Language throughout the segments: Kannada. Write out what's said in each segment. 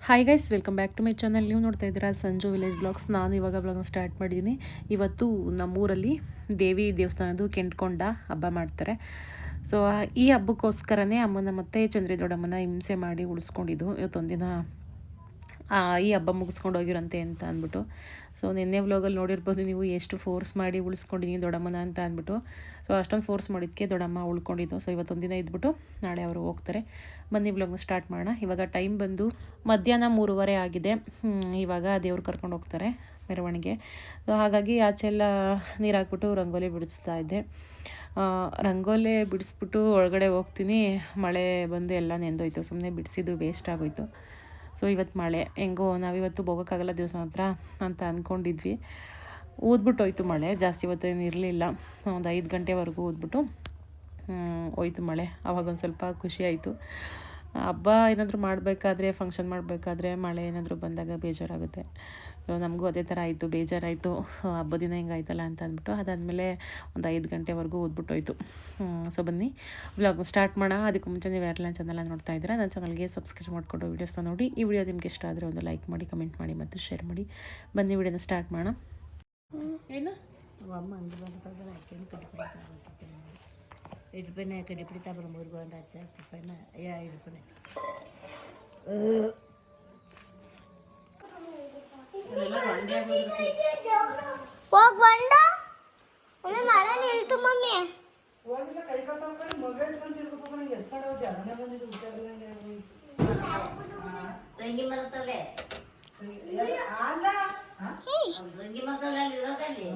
Hi guys, welcome back to my channel. ನೀವು ನೋಡ್ತಾ ಇದ್ದೀರಾ ಸಂಜು ವಿಲೇಜ್ ಬ್ಲಾಗ್ಸ್. ನಾನು ಇವಾಗ ಬ್ಲಾಗ್ನ ಸ್ಟಾರ್ಟ್ ಮಾಡಿದ್ದೀನಿ. ಇವತ್ತು ನಮ್ಮೂರಲ್ಲಿ ದೇವಿ ದೇವಸ್ಥಾನದ್ದು ಕೆಂಟ್ಕೊಂಡ ಹಬ್ಬ ಮಾಡ್ತಾರೆ. ಸೊ ಈ ಹಬ್ಬಕ್ಕೋಸ್ಕರನೇ ಅಮ್ಮನ ಮತ್ತು ಚಂದ್ರಿ ದೊಡ್ಡಮ್ಮನ ಹಿಂಸೆ ಮಾಡಿ ಉಳಿಸ್ಕೊಂಡಿದ್ದು. ಇವತ್ತೊಂದಿನ ಈ ಹಬ್ಬ ಮುಗಿಸ್ಕೊಂಡು ಹೋಗಿರಂತೆ ಅಂತ ಅಂದ್ಬಿಟ್ಟು. ಸೊ ನಿನ್ನೆ ವ್ಲಾಗಲ್ಲಿ ನೋಡಿರ್ಬೋದು ನೀವು, ಎಷ್ಟು ಫೋರ್ಸ್ ಮಾಡಿ ಉಳಿಸ್ಕೊಂಡಿದ್ದೀನಿ ದೊಡ್ಡಮ್ಮನ ಅಂತ ಅಂದ್ಬಿಟ್ಟು. ಸೊ ಅಷ್ಟೊಂದು ಫೋರ್ಸ್ ಮಾಡಿದ್ದಕ್ಕೆ ದೊಡ್ಡಮ್ಮ ಉಳ್ಕೊಂಡಿದ್ದು. ಸೊ ಇವತ್ತೊಂದಿನ ಇದ್ಬಿಟ್ಟು ನಾಳೆ ಅವರು ಹೋಗ್ತಾರೆ. ಬನ್ನಿ ವ್ಲಾಗ್ನ ಸ್ಟಾರ್ಟ್ ಮಾಡೋಣ. ಇವಾಗ ಟೈಮ್ ಬಂದು ಮಧ್ಯಾಹ್ನ 3:30 ಆಗಿದೆ. ಇವಾಗ ದೇವ್ರು ಕರ್ಕೊಂಡು ಹೋಗ್ತಾರೆ ಮೆರವಣಿಗೆ. ಸೊ ಹಾಗಾಗಿ ಆಚೆಲ್ಲ ನೀರು ಹಾಕ್ಬಿಟ್ಟು ರಂಗೋಲಿ ಬಿಡಿಸ್ತಾ ಇದ್ದೆ. ರಂಗೋಲಿ ಬಿಡಿಸ್ಬಿಟ್ಟು ಒಳಗಡೆ ಹೋಗ್ತೀನಿ. ಮಳೆ ಬಂದು ಎಲ್ಲ ನೆಂದೋಯ್ತು. ಸುಮ್ಮನೆ ಬಿಡಿಸಿದ್ದು ವೇಸ್ಟ್ ಆಗೋಯ್ತು. ಸೊ ಇವತ್ತು ಮಳೆ ಹೆಂಗೋ ನಾವಿವತ್ತು ಹೋಗೋಕ್ಕಾಗಲ್ಲ ದೇವಸ್ಥಾನ ಹತ್ರ ಅಂತ ಅಂದ್ಕೊಂಡಿದ್ವಿ. ಊದ್ಬಿಟ್ಟೋಯ್ತು ಮಳೆ. ಜಾಸ್ತಿ ಇವತ್ತೇನು ಇರಲಿಲ್ಲ. ಒಂದು 5 ಗಂಟೆವರೆಗೂ ಊದ್ಬಿಟ್ಟು ಹೋಯ್ತು ಮಳೆ. ಆವಾಗೊಂದು ಸ್ವಲ್ಪ ಖುಷಿ ಆಯಿತು. ಹಬ್ಬ ಏನಾದರೂ ಮಾಡಬೇಕಾದ್ರೆ, ಫಂಕ್ಷನ್ ಮಾಡಬೇಕಾದ್ರೆ ಮಳೆ ಏನಾದರೂ ಬಂದಾಗ ಬೇಜಾರಾಗುತ್ತೆ. ಸೊ ನಮಗೂ ಅದೇ ಥರ ಆಯಿತು, ಬೇಜಾರಾಯಿತು. ಹಬ್ಬದ ದಿನ ಹಿಂಗಾಯ್ತಲ್ಲ ಅಂತ ಅಂದ್ಬಿಟ್ಟು ಅದಾದಮೇಲೆ ಒಂದು 5 ಗಂಟೆವರೆಗೂ ಓದ್ಬಿಟ್ಟೋಯ್ತು. ಸೊ ಬನ್ನಿ ವ್ಲಾಗ್ ಸ್ಟಾರ್ಟ್ ಮಾಡೋಣ. ಅದಕ್ಕೂ ಮುಂಚೆ ನೀವು ಯಾರೆಲ್ಲ ಚಾನಲ್ ನೋಡ್ತಾ ಇದ್ದೀರಾ, ನನ್ನ ಚಾನಲ್ಗೆ ಸಬ್ಸ್ಕ್ರೈಬ್ ಮಾಡಿಕೊಂಡು ವೀಡಿಯೋಸ್ನ ನೋಡಿ. ಈ ವಿಡಿಯೋ ನಿಮ್ಗೆ ಇಷ್ಟ ಆದರೆ ಒಂದು ಲೈಕ್ ಮಾಡಿ, ಕಮೆಂಟ್ ಮಾಡಿ ಮತ್ತು ಶೇರ್ ಮಾಡಿ. ಬನ್ನಿ ವಿಡಿಯೋನ ಸ್ಟಾರ್ಟ್ ಮಾಡೋಣ. ಏನು ಇಡ್ಪನೆ ಕಡೆ ಪಿಡಿತಾ ಬರೋ 3 ಗಂಟೆ ಆಯ್ತು. ಇಡ್ಪನೆ ಹೋಗ್ ಬಂದ ಒಮ್ಮೆ ಮಳೆ ನಿಲ್ತು ಮಮ್ಮಿ. ರಂಗಿ ಮರತವೆ ರಂಗಿ ಮರತಲ್ಲ ಇರೋದಲ್ಲಿ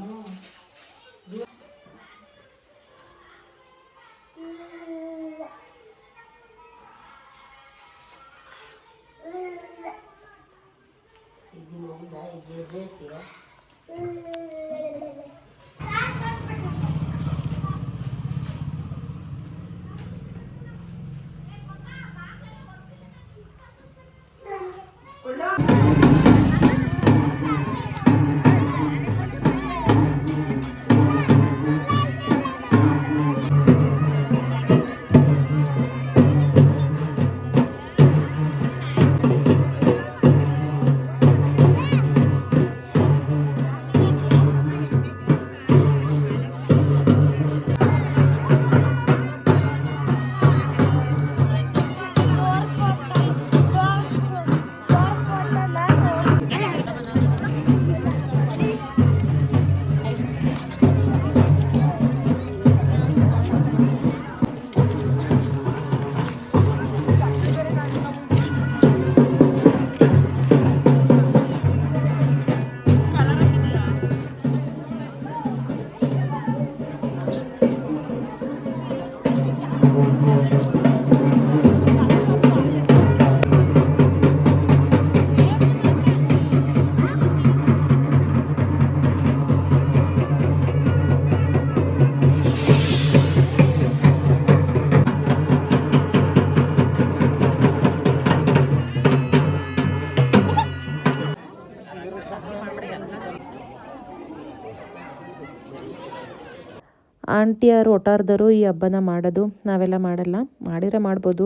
ಆಂಟಿಯರು ಒಟ್ಟಾರ್ದರು ಈ ಹಬ್ಬನ ಮಾಡೋದು. ನಾವೆಲ್ಲ ಮಾಡಲ್ಲ, ಮಾಡಿದ್ರೆ ಮಾಡ್ಬೋದು.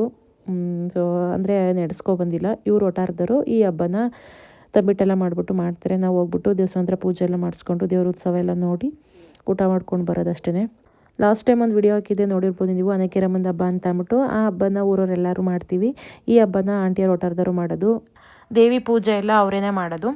ಸೊ ಅಂದರೆ ನಡೆಸ್ಕೊಬಂದಿಲ್ಲ. ಇವ್ರು ಒಟ್ಟಾರ್ದರು ಈ ಹಬ್ಬನ ತಂಬಿಟ್ಟೆಲ್ಲ ಮಾಡಿಬಿಟ್ಟು ಮಾಡ್ತಾರೆ. ನಾವು ಹೋಗ್ಬಿಟ್ಟು ದೇವಸ್ಥಾನ ಪೂಜೆ ಎಲ್ಲ ಮಾಡಿಸ್ಕೊಂಡು ದೇವ್ರ ಉತ್ಸವ ಎಲ್ಲ ನೋಡಿ ಊಟ ಮಾಡ್ಕೊಂಡು ಬರೋದಷ್ಟೇ. ಲಾಸ್ಟ್ ಟೈಮ್ ಒಂದು ವಿಡಿಯೋ ಹಾಕಿದ್ದೆ, ನೋಡಿರ್ಬೋದು ನೀವು, ಅನಕೆರಮ್ಮನ ಹಬ್ಬ ಅಂತ ಅಂದ್ಬಿಟ್ಟು. ಆ ಹಬ್ಬನ ಊರವರೆಲ್ಲರೂ ಮಾಡ್ತೀವಿ. ಈ ಹಬ್ಬನ ಆಂಟಿಯರು ಒಟ್ಟಾರ್ದರು ಮಾಡೋದು. ದೇವಿ ಪೂಜೆ ಎಲ್ಲ ಅವರೇನೆ ಮಾಡೋದು.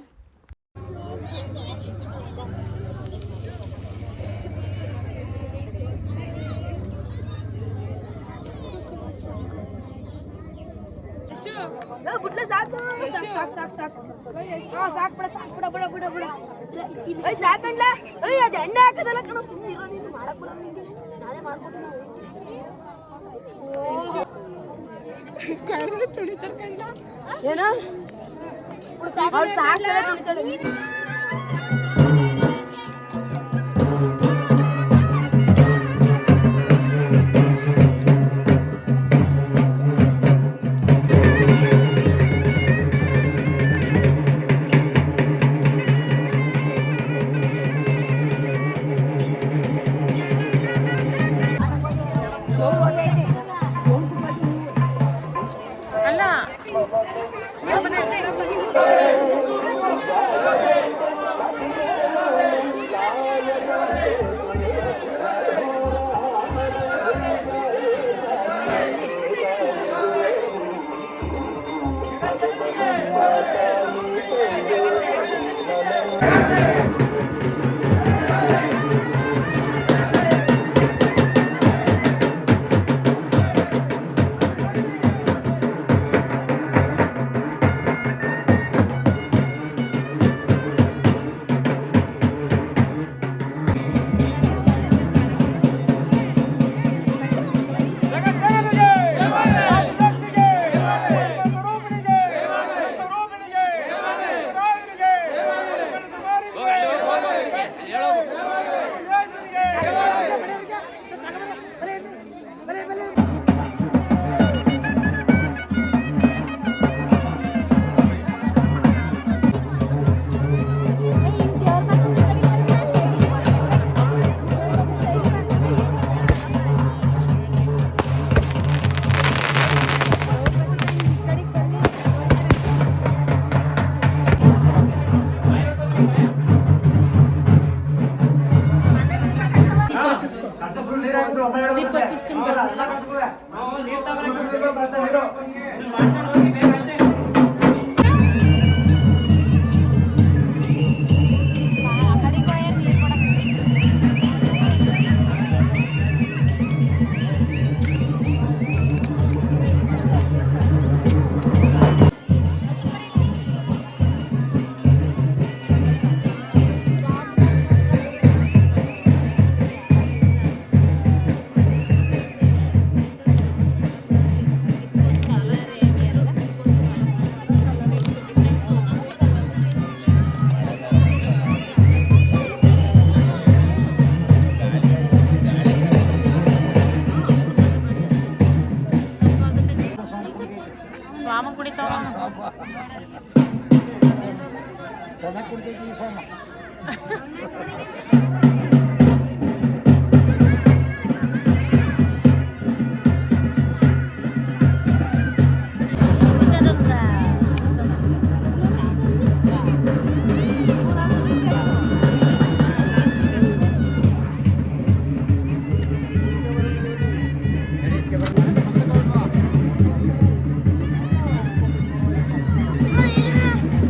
ಅಲ್ಲ ಸ್ವಾಮ ಕುಡಿತಾವ ಚೆನ್ನಾಗಿ ಕುಡಿತೈತಿ ಸೋಮ.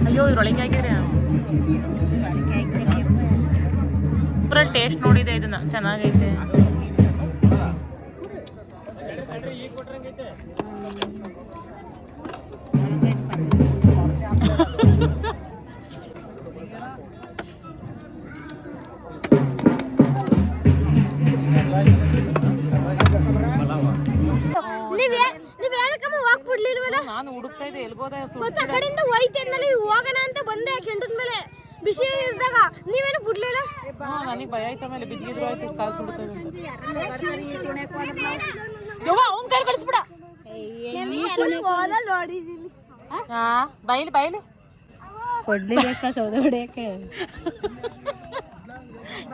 ಅಯ್ಯೋ ಇದ್ರೊಳಗೆ ಆಗ್ಯಾರ ಪೂರ ಟೇಸ್ಟ್ ನೋಡಿದೆ ಇದನ್ನ ಚೆನ್ನಾಗೈತೆ. ನಾನು ಹುಡುಕ್ತಾ ಇದ್ದೆ ಎಲ್ಗೋದ ಕಡೆಯಿಂದ ಹೋಯ್ತೆ ಅಂದ್ಮೇಲೆ ಹೋಗೋಣ ಅಂತ ಬಂದೆ ಕೆಂಡದ ಮೇಲೆ ಬಿಸಿ ಇದ್ದಾಗ ನೀವೇನು ಬಿಡ್ಲಿಲ್ಲ. ನನಗೆ ಭಯ ಆಯ್ತು, ಆಮೇಲೆ ಬಿದ್ದಿದ್ರು ಆಯ್ತು ಕಾಲು ಸುಡ್ತದೆ. ಯವ್ವ ಅವ್ನ ಕೈ ಕಳಿಸ್ಬಿಡ. ಹಾ ಬೈಲಿ ಬೈಲಿ ಕೊಡ್ಲಿಕ್ಕ ಸೌದೆ ಹೊಡೆಯಕ್ಕೆ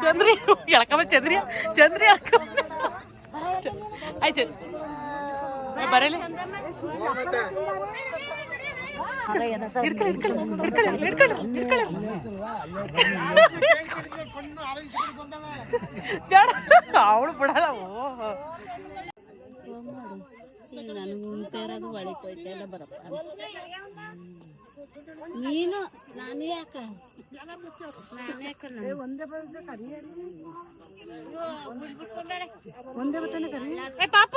ಚಂದ್ರಿ ಎಳ್ಕೊಂಬ ಚಂದ್ರಿ ಚಂದ್ರಿ ಆಯ್ತು ಬರಲಿ ಅವಳು ಬಿಡಲ್ಲ. ನನಗೆ ಉಂಟೇರೋದು ಒಳಗೆ ಹೋಯ್ತಾ ಎಲ್ಲ ಬರಪ್ಪ ನೀನು ನಾನು ಯಾಕ ಒಂದೇ ಬತ್ತಾನೆ ಕರಿ ಪಾಪ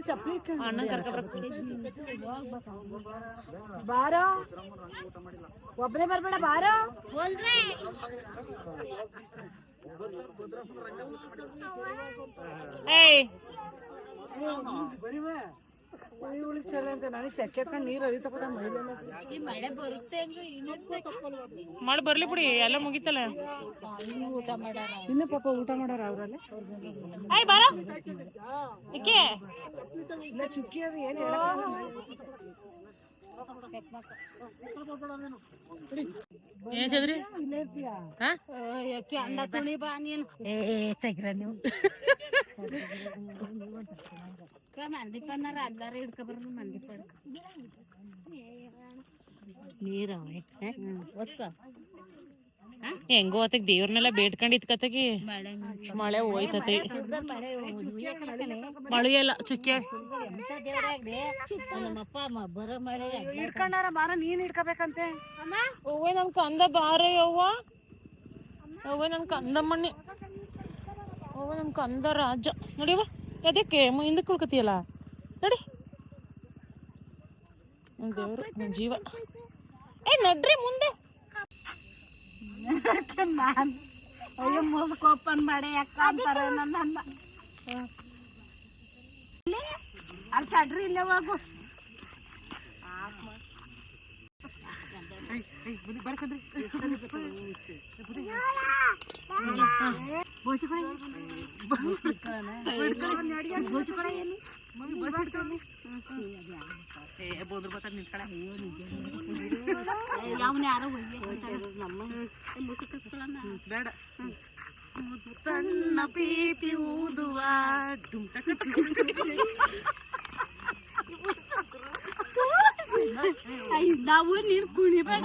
ಚಪ್ಪಲಿ ಅಣ್ಣ ಕರ್ಕ ಬಾರೋ ಒಬ್ಬರೇ ಬರ್ಬೇಡ ಬಾರೋ. ಏಯ್ ನನಗೆ ಸೆಕೆತ್ಕೊಂಡು ನೀರು ಹರಿತಪ್ಪ ಮಳೆ ಬರುತ್ತೆ ಮಾಡಿ ಬರ್ಲಿ ಬಿಡಿ ಎಲ್ಲ ಮುಗಿತಲ್ಲ. ಊಟ ಮಾಡಾರ ಇನ್ನು ಪಾಪ ಊಟ ಮಾಡೋರು ಅವ್ರಲ್ಲಿ. ಆಯ್ ಬಾರ ಏಕೆ ಇಲ್ಲ ಚುಕ್ಕಿ ಅದು ಏನು ಏನ್ ಚಂದ್ರಿ ಅಂಡ ತುಳಿ ಬಾ ನೀನು ತೆಗ್ರ ನೀವು ಮಂದಿ ಪನ್ನಾರ ಎಲ್ಲಾರು ಹಿಡ್ಕೊಬರ್ರಿ ಮಂದಿ ಪಡ್ ನೀರವ ಒತ್ಕ ಹೆಂಗೋ ಅತ್ತಗೆ ದೇವ್ರನ್ನೆಲ್ಲ ಬೇಡ್ಕೊಂಡಿತ್ಕತ್ತಗಿ ಮಳೆ ಹೋಯ್ತತಿ. ಮಳೆ ಎಲ್ಲ ಚುಕ್ಕೆ ನಮ್ಮಪ್ಪ ಬರೋ ಮಳೆ ಹಿಡ್ಕೊಂಡಾರ ಬಾರ ನೀನ್ ಹಿಡ್ಕೋಬೇಕಂತೆ. ಅವ್ವೆ ನನ್ ಕಂದ ಬಾರ ಯವ್ವ, ಅವ್ವೆ ನನ್ ಕಂದ ಮಣ್ಣಿ, ಅವ್ವೆ ನನ್ ಕಂದ ರಾಜ. ನೋಡಿವ ಅದಕ್ಕೆ ಹಿಂದಕ್ಕೆ ಕುಳ್ಕತಿಯಲ್ಲ ನಡಿ. ದೇವ್ರು ನನ್ ಜೀವ. ನಡ್ರಿ ಮುಂದೆ. ನಾನು ಅಯ್ಯೋ ಮುಸ್ಕ್ ಓಪನ್ ಮಾಡಿ ಯಾಕ ಅಂತಾರೆ ನನ್ನ ಅಲ್ಲಿ ಸಡ್ರಿ ಇಲ್ಲೇ ಹೋಗು. ಯಾವನ ಯಾರೋ ಬೇಡ ಸಣ್ಣ ಪೀಪಿ ಊದುವ ನಾವು ನೀರು ಕುಣಿಬೇಡ.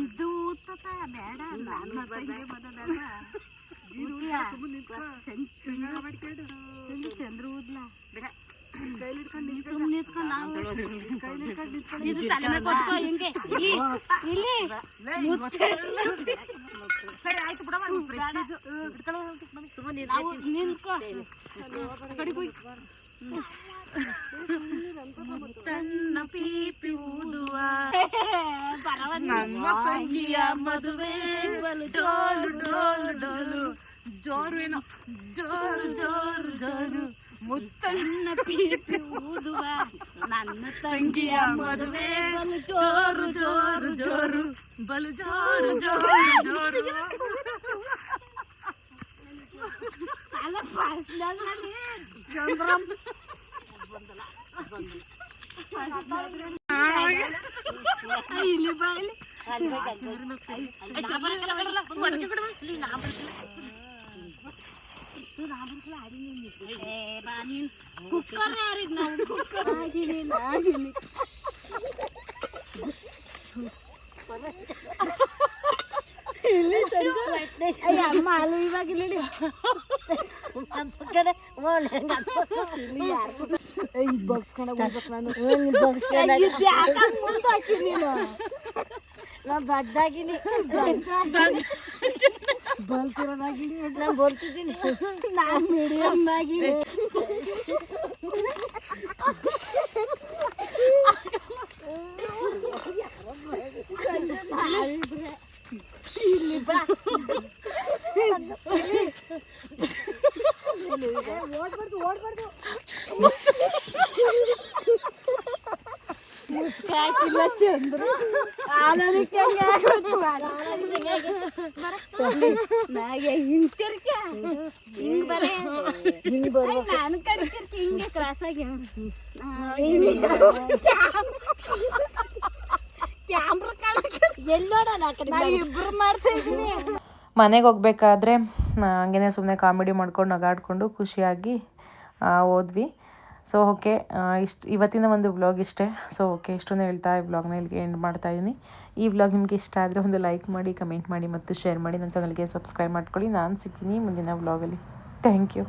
ಇದು ಬೇಡ ನನ್ನ ತಂಗಿ ಬದಲ ಚಂದ್ರ ಊದ್ಲ ಸುಮ್ಮನೆ ಇದು ತಲೆ ಮೇಲೆ ಕೊಟ್ಕೋ ಹಿಂಗೆ ಇಲ್ಲಿ ಸರಿ ಆಯ್ತು ಬಿಡ ನಿಂತ್ಕೋ ಸಣ್ಣ ಪೀಪಿ ಊದುವ ನನ್ನ ತಂಗಿಯ ಮದುವೆ ಡೋಲು ಡೋಲು ಡೋಲು ಜೋರು ಏನೋ ಜೋರು ಜೋರು ಜೋರು ಮುತ್ತಣ್ಣ ಪೀಪಿ ಊದುವ ನನ್ನ ತಂಗಿಯ ಮದುವೆ ಬಲು ಜೋರು ಜೋರು ಜೋರು ಬಲು ಜೋರು ಜೋರು ಜೋರು. ಇಲ್ಲಿ ಬಾಯಲ್ಲಿ ಕುಕ್ಕರ್ ಯಾರಿದ್ ನಾವು ಕುಕ್ಕರ್ ಅಮ್ಮ ಅಲ್ಲ ಇವಾಗ ಇಲ್ಲಿ ದೊಡ್ಡಾಗಿನಿ ಬಲ್ತಿರೋದಾಗಿನಿ ನಾನು ಬೋಲ್ತಿದ್ದೀನಿ ನಾನು ಮೀಡಿಯಮ್ ಆಗಿನಿ. ಇಲ್ಲಿ ಬಾ ಓಡ್ಬಾರ್ದು ಓಡ್ಬಾರ್ದು ಮುಸ್ಕಾಕಿಲ್ಲ ಚಂದ್ರ ನಾನು ಕರಿಕರ್ತಿ ಹಿಂಗೆ ಕ್ರಾಸ್ ಆಗಿ ಇಬ್ರು ಮಾಡ್ತಾ ಇದ್ದೀನಿ. ಮನೆಗೆ ಹೋಗ್ಬೇಕಾದ್ರೆ ಹಂಗೇ ಸುಮ್ಮನೆ ಕಾಮಿಡಿ ಮಾಡ್ಕೊಂಡು ನಗಾಡ್ಕೊಂಡು ಖುಷಿಯಾಗಿ ಹೋದ್ವಿ. ಸೊ ಓಕೆ, ಇವತ್ತಿನ ಒಂದು ವ್ಲಾಗ್ ಇಷ್ಟೇ. ಸೊ ಓಕೆ, ಇಷ್ಟೊಂದು ಹೇಳ್ತಾ ಈ ವ್ಲಾಗ್ನ ಇಲ್ಲಿಗೆ ಎಂಡ್ ಮಾಡ್ತಾಯಿದ್ದೀನಿ. ಈ ವ್ಲಾಗ್ ನಿಮಗೆ ಇಷ್ಟ ಆದರೆ ಒಂದು ಲೈಕ್ ಮಾಡಿ, ಕಮೆಂಟ್ ಮಾಡಿ ಮತ್ತು ಶೇರ್ ಮಾಡಿ. ನನ್ನ ಚಾನಲ್ಗೆ ಸಬ್ಸ್ಕ್ರೈಬ್ ಮಾಡ್ಕೊಳ್ಳಿ. ನಾನು ಸಿಗ್ತೀನಿ ಮುಂದಿನ ವ್ಲಾಗಲ್ಲಿ. Thank you.